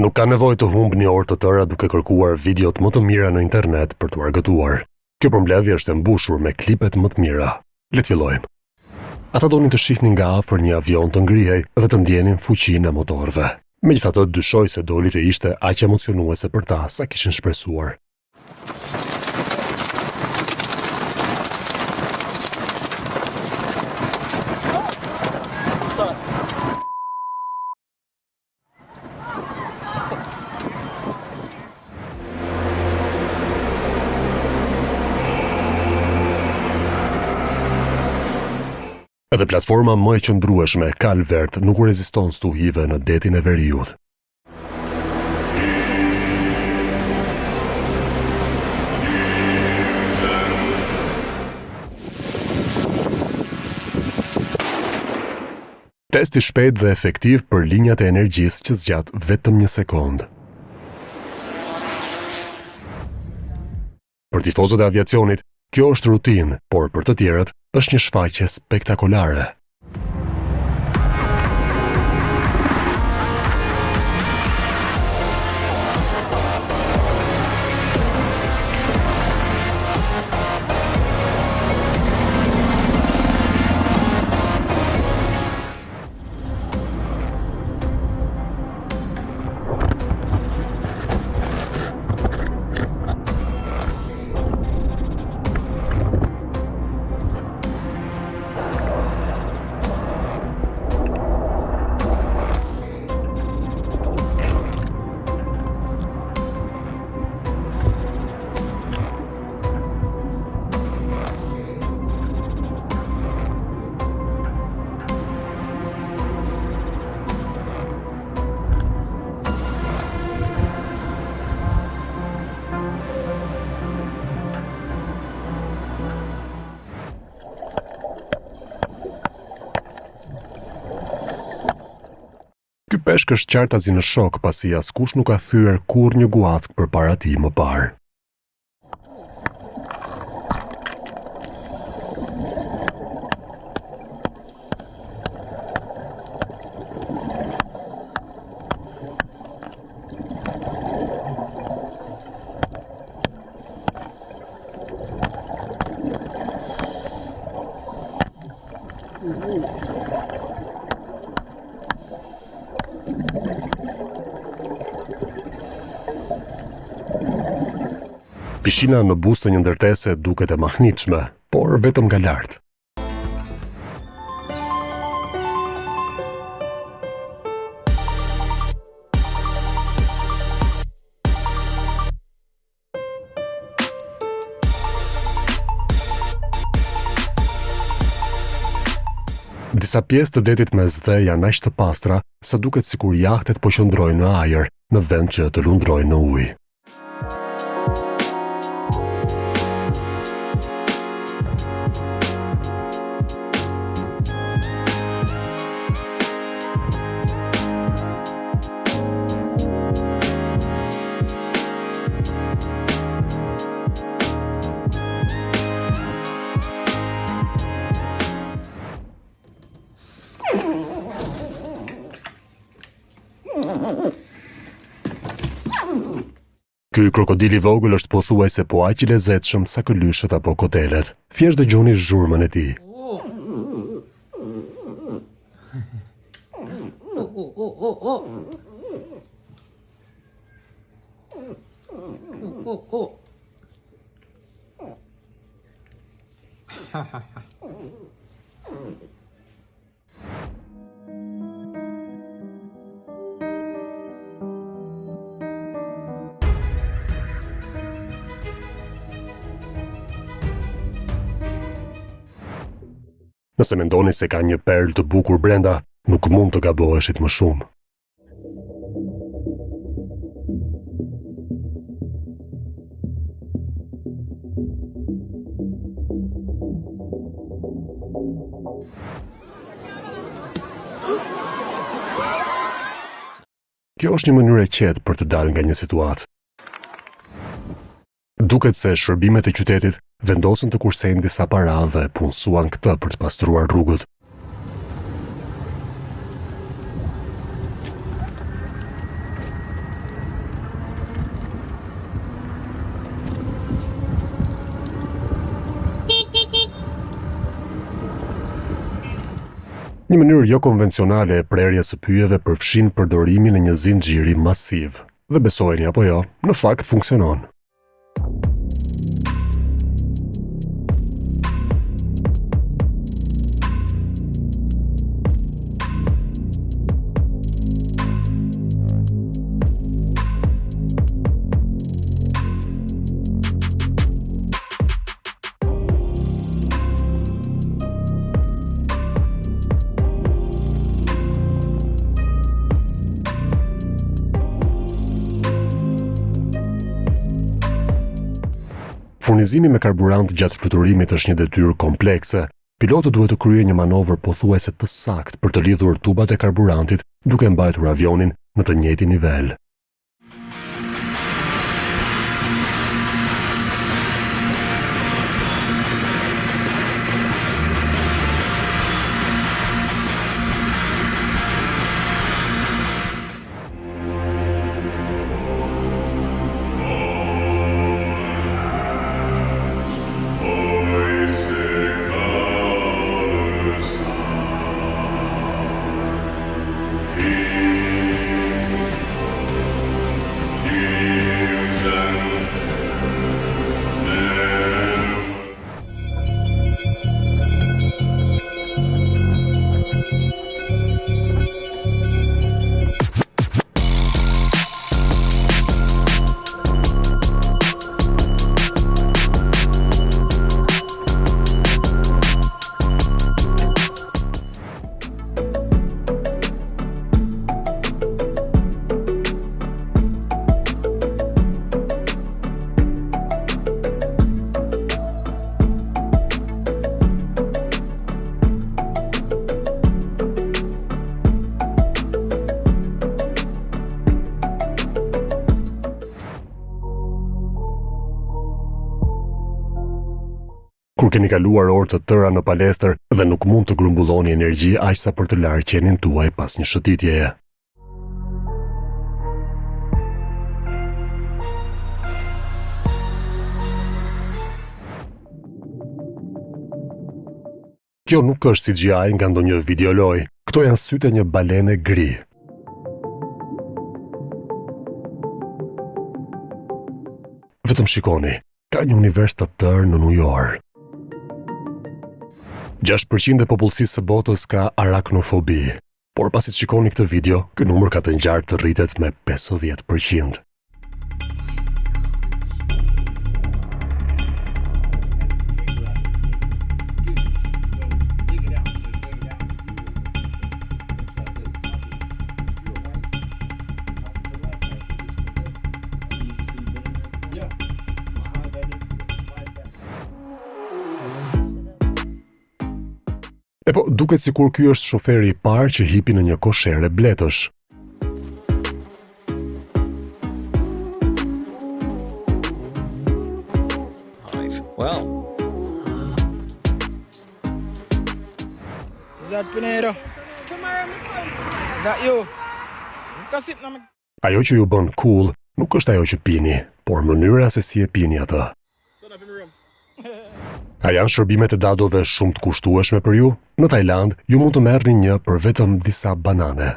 Nuk ka nevojë të humbni orë të tëra duke kërkuar videot më të mira në internet për t'u argëtuar. Kjo përmbledhje është e mbushur me klipet më të mira. Le të fillojmë. Ata donin të shihnin nga afër një avion të ngrihej dhe të ndjenin fuqinë e motorëve. Megjithatë, dyshoj se doli të ishte aq emocionuese për ta sa kishin shpresuar. Edhe platforma më e qëndrueshme, Calvert, nuk u reziston stuhive në detin e veriut. Test i shpejt dhe efektiv për linjat e energjisë që zgjat vetëm 1 sekond. Për tifozët e aviacionit, kjo është rutinë, por për të tjerët është një shfaqje spektakolare. Ky peshk është qartazi në shok pasi askush nuk ka thyer kurrë një guack përpara tij më parë. Pishina në buzë të një ndërtese duket e mahnitshme, por vetëm nga lart. Disa pjesë të detit mes dhe janë aq të pastra sa duket sikur jahtet po qëndrojnë në ajër në vend që të lundrojnë në ujë. Ky krokodil i vogël është pothuajse po aq i lezetshëm sa këlyshët apo kotelet. Thjesht dëgjoni zhurmën e tij. Nëse mendoni se ka një perlë të bukur brenda, nuk mund të gaboheshit më shumë. Kjo është një mënyrë e qetë për të dalë nga një situatë. Duket se shërbimet e qytetit vendosën të kursejnë disa para dhe punësuan këtë për të pastruar rrugët. Një mënyrë jo konvencionale e prerjes së pyjeve përfshin përdorimin e një zinxhiri masiv. Dhe besojeni apo jo, në fakt funksionon. Furnizimi me karburant gjatë fluturimit është një detyrë komplekse. Piloti duhet të kryejë një manovër pothuajse të saktë për të lidhur tubat e karburantit duke mbajtur avionin në të njëjtin nivel. Kur keni kaluar orë të tëra në palestër dhe nuk mund të grumbulloni energji aq sa për të larë qenin tuaj pas një shëtitjeje. Kjo nuk është CGI nga ndonjë videoloj, këto janë sytë e një balene gri. Vetëm shikoni, ka një univers të tërë në New York. 6% e popullsisë së botës ka arachnofobi, por pasi të shikoni këtë video, ky numër ka të ngjarë të rritet me 50%. E po, duket sikur ky është shoferi i parë që hipi në një koshere bletësh. Well. Is that Pinero? Is that you? Ajo që ju bën cool nuk është ajo që pini, por mënyra se si e pini atë. A janë shërbimet e dadove shumë të kushtueshme për ju? Në Tajland, ju mund të merrni një për vetëm disa banane.